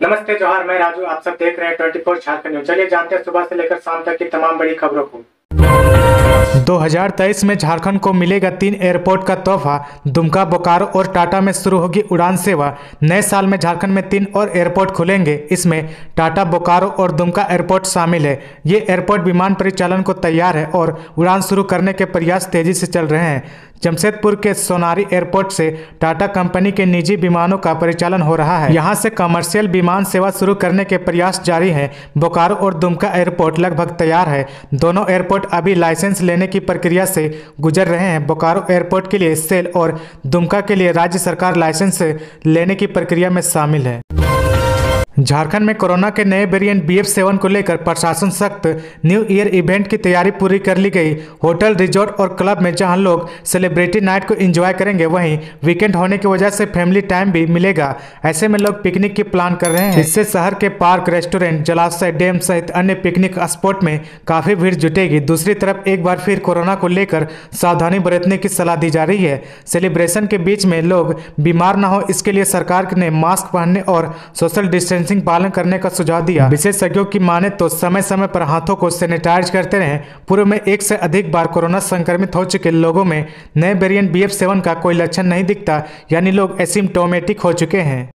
नमस्ते जोहार, मैं राजू। आप सब देख रहे हैं 24 झारखंड न्यूज। चलिए जानते हैं सुबह से लेकर शाम तक की तमाम बड़ी खबरों को। 2023 में झारखंड को मिलेगा 3 एयरपोर्ट का तोहफा। दुमका, बोकारो और टाटा में शुरू होगी उड़ान सेवा। नए साल में झारखंड में 3 और एयरपोर्ट खुलेंगे। इसमें टाटा, बोकारो और दुमका एयरपोर्ट शामिल है। ये एयरपोर्ट विमान परिचालन को तैयार है और उड़ान शुरू करने के प्रयास तेजी से चल रहे हैं। जमशेदपुर के सोनारी एयरपोर्ट से टाटा कंपनी के निजी विमानों का परिचालन हो रहा है। यहां से कमर्शियल विमान सेवा शुरू करने के प्रयास जारी हैं। बोकारो और दुमका एयरपोर्ट लगभग तैयार है। दोनों एयरपोर्ट अभी लाइसेंस लेने की प्रक्रिया से गुजर रहे हैं। बोकारो एयरपोर्ट के लिए सेल और दुमका के लिए राज्य सरकार लाइसेंस लेने की प्रक्रिया में शामिल है। झारखंड में कोरोना के नए वेरिएंट BF7 को लेकर प्रशासन सख्त। न्यू ईयर इवेंट की तैयारी पूरी कर ली गई। होटल, रिजॉर्ट और क्लब में जहां लोग सेलिब्रिटी नाइट को एंजॉय करेंगे, वहीं वीकेंड होने की वजह से फैमिली टाइम भी मिलेगा। ऐसे में लोग पिकनिक की प्लान कर रहे हैं। इससे शहर के पार्क, रेस्टोरेंट, जलाशय, डैम सहित अन्य पिकनिक स्पॉट में काफी भीड़ जुटेगी। दूसरी तरफ एक बार फिर कोरोना को लेकर सावधानी बरतने की सलाह दी जा रही है। सेलिब्रेशन के बीच में लोग बीमार न हो, इसके लिए सरकार ने मास्क पहनने और सोशल डिस्टेंसिंग पालन करने का सुझाव दिया। विशेषज्ञों की माने तो समय समय पर हाथों को सैनिटाइज करते रहें। पूर्व में 1 से अधिक बार कोरोना संक्रमित हो चुके लोगों में नए वेरिएंट BF7 का कोई लक्षण नहीं दिखता, यानी लोग एसिम्प्टोमेटिक हो चुके हैं।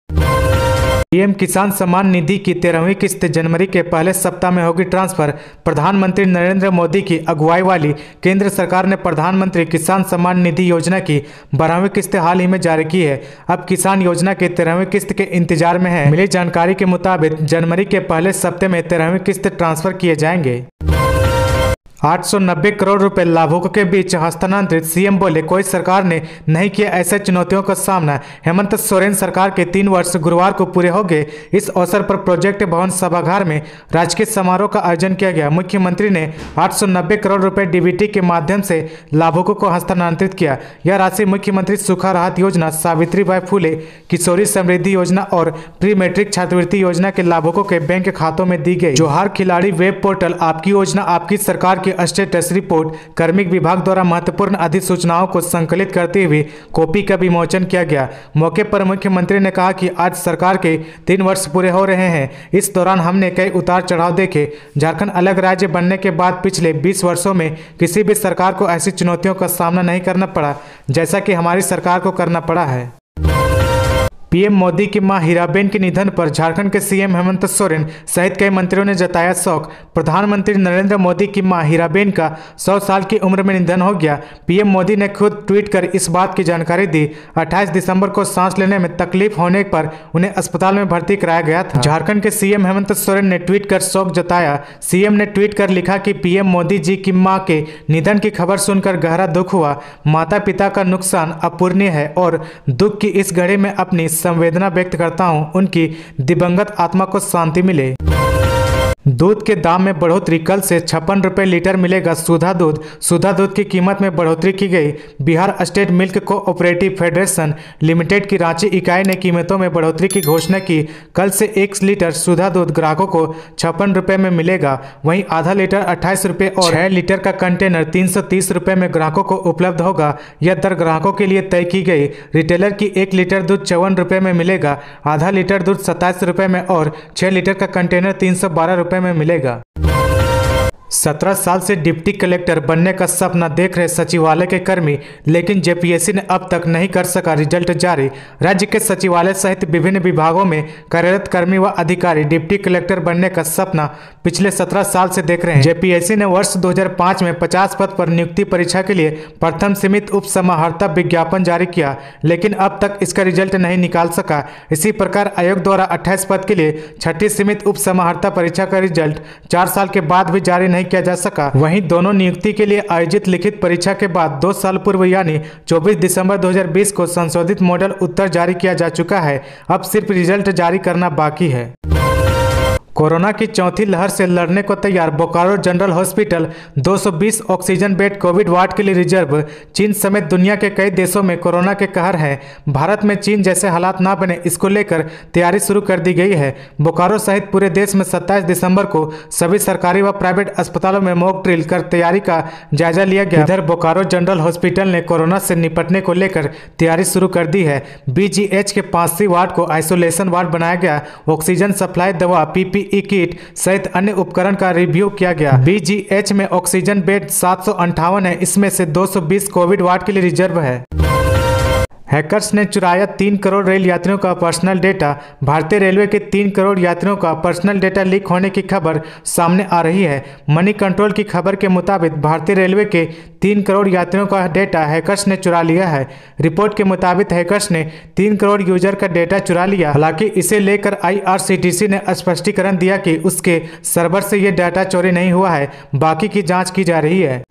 पीएम किसान सम्मान निधि की 13वीं किस्त जनवरी के पहले सप्ताह में होगी ट्रांसफर। प्रधानमंत्री नरेंद्र मोदी की अगुवाई वाली केंद्र सरकार ने प्रधानमंत्री किसान सम्मान निधि योजना की 12वीं किस्त हाल ही में जारी की है। अब किसान योजना की 13वीं किस्त के इंतजार में है। मिली जानकारी के मुताबिक जनवरी के पहले सप्ताह में 13वीं किस्त ट्रांसफर किए जाएंगे। 890 करोड़ रुपए लाभुकों के बीच हस्तांतरित। सीएम बोले, कोई सरकार ने नहीं किया ऐसे चुनौतियों का सामना। हेमंत सोरेन सरकार के 3 वर्ष गुरुवार को पूरे हो गए। इस अवसर पर प्रोजेक्ट भवन सभागार में राजकीय समारोह का आयोजन किया गया। मुख्यमंत्री ने 890 करोड़ रुपए DBT के माध्यम से लाभुकों को हस्तांतरित किया। यह राशि मुख्यमंत्री सूखा राहत योजना, सावित्रीबाई फुले किशोरी समृद्धि योजना और प्री मैट्रिक छात्रवृत्ति योजना के लाभुकों के बैंक खातों में दी गई। जोहार खिलाड़ी वेब पोर्टल आपकी योजना आपकी सरकार की स्टेटस रिपोर्ट कार्मिक विभाग द्वारा महत्वपूर्ण अधिसूचनाओं को संकलित करते हुए कॉपी का विमोचन किया गया। मौके पर मुख्यमंत्री ने कहा कि आज सरकार के 3 वर्ष पूरे हो रहे हैं। इस दौरान हमने कई उतार चढ़ाव देखे। झारखंड अलग राज्य बनने के बाद पिछले 20 वर्षों में किसी भी सरकार को ऐसी चुनौतियों का सामना नहीं करना पड़ा जैसा कि हमारी सरकार को करना पड़ा है। पीएम मोदी की मां हीराबेन के निधन पर झारखंड के सीएम हेमंत सोरेन सहित कई मंत्रियों ने जताया शोक। प्रधानमंत्री नरेंद्र मोदी की मां हीराबेन का 100 साल की उम्र में निधन हो गया। पीएम मोदी ने खुद ट्वीट कर इस बात की जानकारी दी। 28 दिसंबर को सांस लेने में तकलीफ होने पर उन्हें अस्पताल में भर्ती कराया गया था। झारखंड के सीएम हेमंत सोरेन ने ट्वीट कर शोक जताया। सीएम ने ट्वीट कर लिखा कि पीएम मोदी जी की मां के निधन की खबर सुनकर गहरा दुख हुआ। माता पिता का नुकसान अपूरणीय है और दुख की इस घड़ी में अपनी संवेदना व्यक्त करता हूं। उनकी दिवंगत आत्मा को शांति मिले। दूध के दाम में बढ़ोतरी। कल से 56 रुपये लीटर मिलेगा सुधा दूध। सुधा दूध की कीमत में बढ़ोतरी की गई। Bihar state milk cooperative federation limited की रांची इकाई ने कीमतों में बढ़ोतरी की घोषणा की। कल से 1 लीटर सुधा दूध ग्राहकों को 56 रुपये में मिलेगा। वहीं आधा लीटर 28 रुपये और 6 लीटर का कंटेनर 330 रुपये में ग्राहकों को उपलब्ध होगा। यह दर ग्राहकों के लिए तय की गई। रिटेलर की 1 लीटर दूध 54 रुपये में मिलेगा। आधा लीटर दूध 27 रुपये में और 6 लीटर का कंटेनर 312 रुपये में मिलेगा। 17 साल से डिप्टी कलेक्टर बनने का सपना देख रहे सचिवालय के कर्मी, लेकिन जेपीएससी ने अब तक नहीं कर सका रिजल्ट जारी। राज्य के सचिवालय सहित विभिन्न विभागों में कार्यरत कर्मी व अधिकारी डिप्टी कलेक्टर बनने का सपना पिछले 17 साल से देख रहे हैं। जेपीएससी ने वर्ष 2005 में 50 पद पर नियुक्ति परीक्षा के लिए प्रथम सीमित उपसमाहर्ता विज्ञापन जारी किया, लेकिन अब तक इसका रिजल्ट नहीं निकाल सका। इसी प्रकार आयोग द्वारा 28 पद के लिए 6ठी सीमित उपसमाहर्ता परीक्षा का रिजल्ट 4 साल के बाद भी जारी नहीं किया जा सका। वहीं दोनों नियुक्ति के लिए आयोजित लिखित परीक्षा के बाद 2 साल पूर्व यानी 24 दिसंबर 2020 को संशोधित मॉडल उत्तर जारी किया जा चुका है। अब सिर्फ रिजल्ट जारी करना बाकी है। कोरोना की चौथी लहर से लड़ने को तैयार Bokaro general hospital 220 oxygen bed Covid ward के लिए रिजर्व। चीन समेत दुनिया के कई देशों में कोरोना के कहर है। भारत में चीन जैसे हालात ना बने, इसको लेकर तैयारी शुरू कर दी गई है। बोकारो सहित पूरे देश में 27 दिसंबर को सभी सरकारी व प्राइवेट अस्पतालों में मॉक ड्रिल कर तैयारी का जायजा लिया गया। इधर बोकारो जनरल हॉस्पिटल ने कोरोना से निपटने को लेकर तैयारी शुरू कर दी है। BGH के 85 वार्ड को आइसोलेशन वार्ड बनाया गया। ऑक्सीजन सप्लाई, दवा, PPE किट सहित अन्य उपकरण का रिव्यू किया गया। BGH में ऑक्सीजन बेड 758 है, इसमें से 220 कोविड वार्ड के लिए रिजर्व है। हैकर्स ने चुराया 3 करोड़ रेल यात्रियों का पर्सनल डेटा। भारतीय रेलवे के 3 करोड़ यात्रियों का पर्सनल डेटा लीक होने की खबर सामने आ रही है। मनी कंट्रोल की खबर के मुताबिक भारतीय रेलवे के 3 करोड़ यात्रियों का डेटा हैकर्स ने चुरा लिया है। रिपोर्ट के मुताबिक हैकर्स ने 3 करोड़ यूजर का डेटा चुरा लिया। हालांकि इसे लेकर IRCTC ने स्पष्टीकरण दिया कि उसके सर्वर से ये डाटा चोरी नहीं हुआ है, बाकी की जाँच की जा रही है।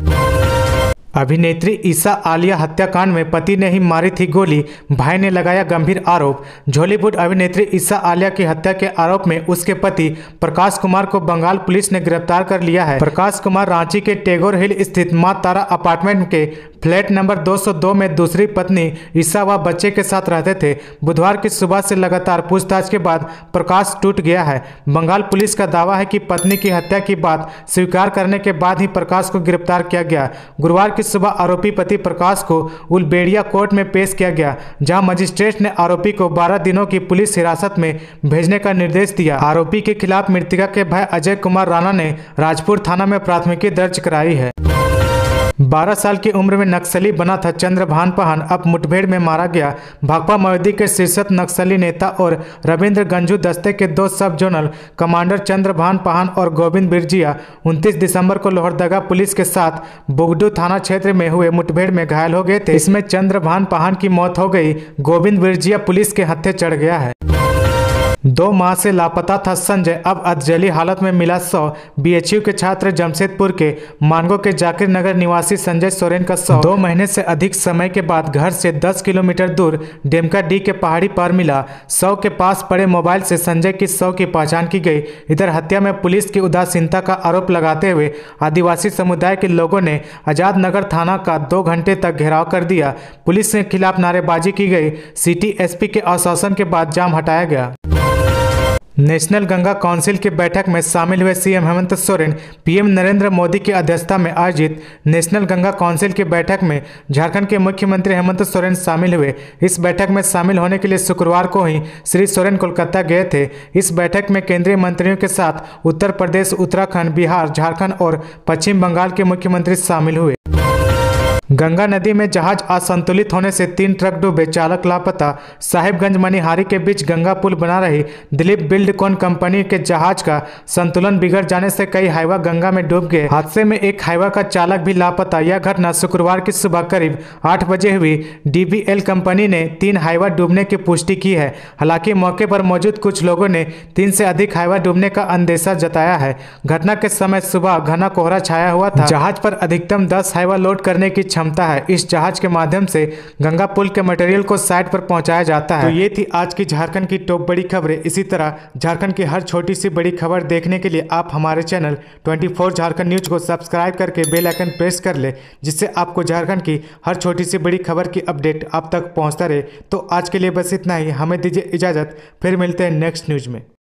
अभिनेत्री ईसा आलिया हत्याकांड में पति ने ही मारी थी गोली, भाई ने लगाया गंभीर आरोप। हॉलीवुड अभिनेत्री ईसा आलिया की हत्या के आरोप में उसके पति प्रकाश कुमार को बंगाल पुलिस ने गिरफ्तार कर लिया है। प्रकाश कुमार रांची के टैगोर हिल स्थित मां तारा अपार्टमेंट के फ्लैट नंबर 202 में दूसरी पत्नी ईसा व बच्चे के साथ रहते थे। बुधवार की सुबह से लगातार पूछताछ के बाद प्रकाश टूट गया है। बंगाल पुलिस का दावा है कि पत्नी की हत्या की बात स्वीकार करने के बाद ही प्रकाश को गिरफ्तार किया गया। गुरुवार की सुबह आरोपी पति प्रकाश को उलबेड़िया कोर्ट में पेश किया गया, जहां मजिस्ट्रेट ने आरोपी को 12 दिनों की पुलिस हिरासत में भेजने का निर्देश दिया। आरोपी के खिलाफ मृतका के भाई अजय कुमार राणा ने राजपुर थाना में प्राथमिकी दर्ज कराई है। 12 साल की उम्र में नक्सली बना था चंद्रभान पहान, अब मुठभेड़ में मारा गया। भाकपा माओवादी के शीर्षक नक्सली नेता और रविंद्र गंजू दस्ते के 2 सब जोनल कमांडर चंद्रभान पहान और गोविंद बिरजिया 29 दिसंबर को लोहरदगा पुलिस के साथ बुगडू थाना क्षेत्र में हुए मुठभेड़ में घायल हो गए थे। इसमें चंद्रभान पहान की मौत हो गई। गोविंद बिरजिया पुलिस के हत्थे चढ़ गया है। 2 माह से लापता था संजय, अब अधजली हालत में मिला शव। BHU के छात्र जमशेदपुर के मानगो के जाकिर नगर निवासी संजय सोरेन का शव 2 महीने से अधिक समय के बाद घर से 10 किलोमीटर दूर डेमका डी के पहाड़ी पर मिला। शव के पास पड़े मोबाइल से संजय की शव की पहचान की गई। इधर हत्या में पुलिस की उदासीनता का आरोप लगाते हुए आदिवासी समुदाय के लोगों ने आजाद नगर थाना का 2 घंटे तक घेराव कर दिया। पुलिस के खिलाफ नारेबाजी की गई। सिटी SP के आश्वासन के बाद जाम हटाया गया। नेशनल गंगा काउंसिल की बैठक में शामिल हुए CM हेमंत सोरेन। PM नरेंद्र मोदी की अध्यक्षता में आयोजित नेशनल गंगा काउंसिल की बैठक में झारखंड के मुख्यमंत्री हेमंत सोरेन शामिल हुए। इस बैठक में शामिल होने के लिए शुक्रवार को ही श्री सोरेन कोलकाता गए थे। इस बैठक में केंद्रीय मंत्रियों के साथ उत्तर प्रदेश, उत्तराखंड, बिहार, झारखंड और पश्चिम बंगाल के मुख्यमंत्री शामिल हुए। गंगा नदी में जहाज असंतुलित होने से 3 ट्रक डूबे, चालक लापता। साहिबगंज मनिहारी के बीच गंगा पुल बना रही दिलीप बिल्डकॉन कंपनी के जहाज का संतुलन बिगड़ जाने से कई हाईवा गंगा में डूब गए। हादसे में एक हाईवा का चालक भी लापता। यह घटना शुक्रवार की सुबह करीब 8 बजे हुई। DBL कंपनी ने 3 हाईवा डूबने की पुष्टि की है। हालांकि मौके पर मौजूद कुछ लोगों ने 3 से अधिक हाईवा डूबने का अंदेशा जताया है। घटना के समय सुबह घना कोहरा छाया हुआ था। जहाज पर अधिकतम 10 हाईवा लोड करने की क्षमता है। इस जहाज के माध्यम से गंगा पुल के मटेरियल को साइट पर पहुंचाया जाता है। तो ये थी आज की झारखंड की टॉप बड़ी खबरें। इसी तरह झारखंड की हर छोटी सी बड़ी खबर देखने के लिए आप हमारे चैनल 24 झारखंड न्यूज को सब्सक्राइब करके बेल आइकन प्रेस कर ले, जिससे आपको झारखंड की हर छोटी सी बड़ी खबर की अपडेट आप तक पहुंचता रहे। तो आज के लिए बस इतना ही। हमें दीजिए इजाजत, फिर मिलते हैं नेक्स्ट न्यूज में।